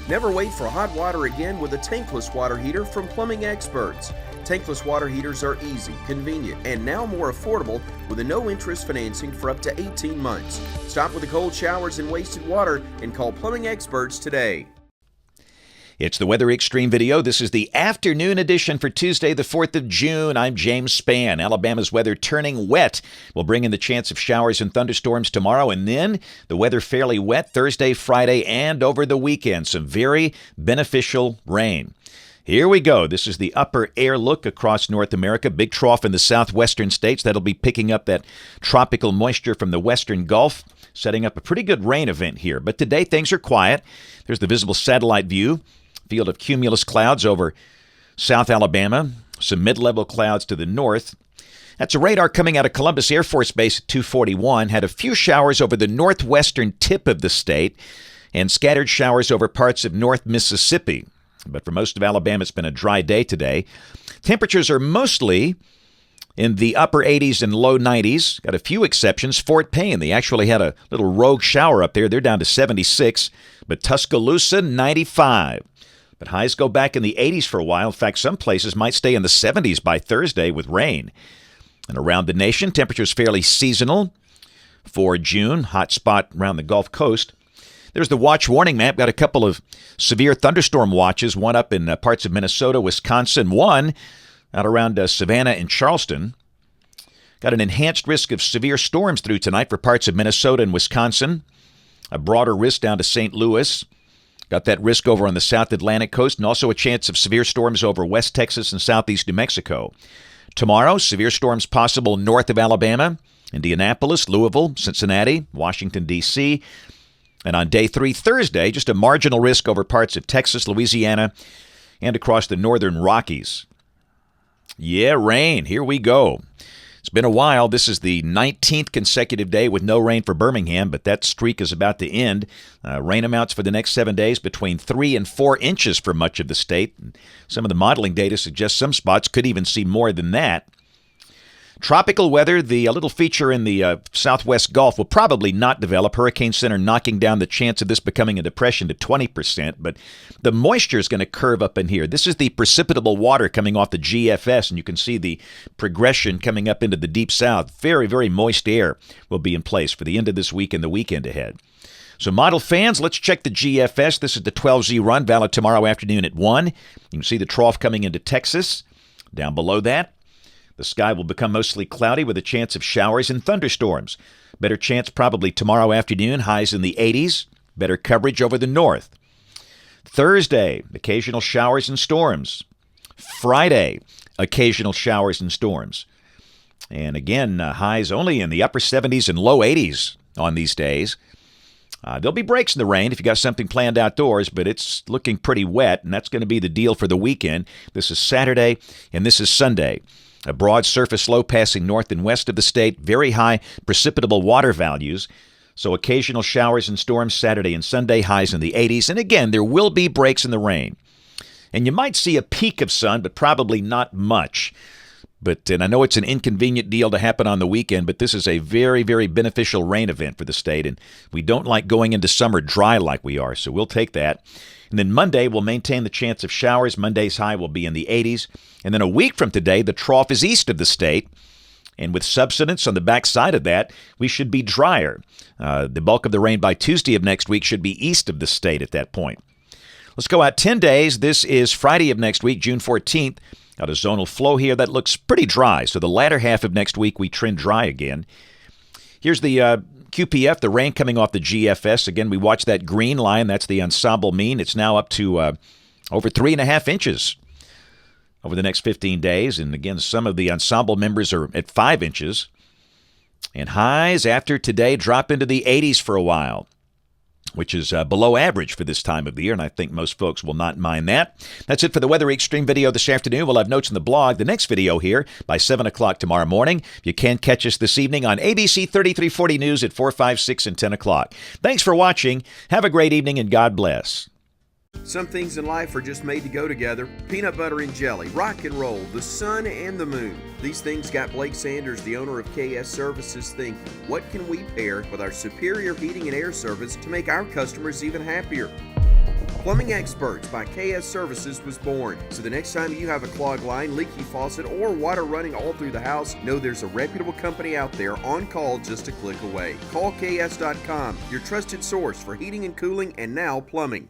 Never wait for hot water again with a tankless water heater from Plumbing Experts. Tankless water heaters are easy, convenient, and now more affordable with a no-interest financing for up to 18 months. Stop with the cold showers and wasted water and call Plumbing Experts today. It's the Weather Xtreme video. This is the afternoon edition for Tuesday, the 4th of June. I'm James Spann. Alabama's weather turning wet. We'll bring in the chance of showers and thunderstorms tomorrow, and then the weather fairly wet Thursday, Friday, and over the weekend. Some very beneficial rain. Here we go. This is the upper air look across North America. Big trough in the southwestern states. That'll be picking up that tropical moisture from the western Gulf, setting up a pretty good rain event here. But today things are quiet. There's the visible satellite view. Field of cumulus clouds over South Alabama, some mid-level clouds to the north. That's a radar coming out of Columbus Air Force Base at 241. Had a few showers over the northwestern tip of the state and scattered showers over parts of North Mississippi. But for most of Alabama, it's been a dry day today. Temperatures are mostly in the upper 80s and low 90s. Got a few exceptions. Fort Payne, they actually had a little rogue shower up there. They're down to 76. But Tuscaloosa, 95. But highs go back in the 80s for a while. In fact, some places might stay in the 70s by Thursday with rain. And around the nation, temperatures fairly seasonal for June. Hot spot around the Gulf Coast. There's the watch warning map. Got a couple of severe thunderstorm watches. One up in parts of Minnesota, Wisconsin. One out around Savannah and Charleston. Got an enhanced risk of severe storms through tonight for parts of Minnesota and Wisconsin. A broader risk down to St. Louis. Got that risk over on the South Atlantic coast, and also a chance of severe storms over West Texas and Southeast New Mexico. Tomorrow, severe storms possible north of Alabama, Indianapolis, Louisville, Cincinnati, Washington, D.C. And on day 3, Thursday, just a marginal risk over parts of Texas, Louisiana, and across the northern Rockies. Yeah, rain. Here we go. It's been a while. This is the 19th consecutive day with no rain for Birmingham, but that streak is about to end. Rain amounts for the next 7 days between 3 and 4 inches for much of the state. Some of the modeling data suggests some spots could even see more than that. Tropical weather, the little feature in the southwest Gulf, will probably not develop. Hurricane Center knocking down the chance of this becoming a depression to 20%, but the moisture is going to curve up in here. This is the precipitable water coming off the GFS, and you can see the progression coming up into the deep south. Very, very moist air will be in place for the end of this week and the weekend ahead. So model fans, let's check the GFS. This is the 12Z run, valid tomorrow afternoon at 1. You can see the trough coming into Texas. Down below that, the sky will become mostly cloudy with a chance of showers and thunderstorms. Better chance probably tomorrow afternoon, highs in the 80s. Better coverage over the north. Thursday, occasional showers and storms. Friday, occasional showers and storms. And again, highs only in the upper 70s and low 80s on these days. There'll be breaks in the rain if you got something planned outdoors, but it's looking pretty wet, and that's going to be the deal for the weekend. This is Saturday, and this is Sunday. A broad surface low passing north and west of the state, very high precipitable water values. So occasional showers and storms Saturday and Sunday, highs in the 80s. And again, there will be breaks in the rain. And you might see a peak of sun, but probably not much. And I know it's an inconvenient deal to happen on the weekend, but this is a very, very beneficial rain event for the state. And we don't like going into summer dry like we are, so we'll take that. And then Monday, we'll maintain the chance of showers. Monday's high will be in the 80s. And then a week from today, the trough is east of the state. And with subsidence on the backside of that, we should be drier. The bulk of the rain by Tuesday of next week should be east of the state at that point. Let's go out 10 days. This is Friday of next week, June 14th. Got a zonal flow here that looks pretty dry. So the latter half of next week, we trend dry again. Here's the QPF, the rain coming off the GFS. Again, we watch that green line. That's the ensemble mean. It's now up to over 3.5 inches over the next 15 days. And again, some of the ensemble members are at 5 inches. And highs after today drop into the 80s for a while, which is below average for this time of the year, and I think most folks will not mind that. That's it for the Weather Xtreme video this afternoon. We'll have notes in the blog. The next video here by 7 o'clock tomorrow morning. You can catch us this evening on ABC 3340 News at 4, 5, 6, and 10 o'clock. Thanks for watching. Have a great evening, and God bless. Some things in life are just made to go together. Peanut butter and jelly, rock and roll, the sun and the moon. These things got Blake Sanders, the owner of KS Services, thinking, what can we pair with our superior heating and air service to make our customers even happier? Plumbing Experts by KS Services was born. So the next time you have a clogged line, leaky faucet, or water running all through the house, know there's a reputable company out there on call just a click away. Call KS.com, your trusted source for heating and cooling and now plumbing.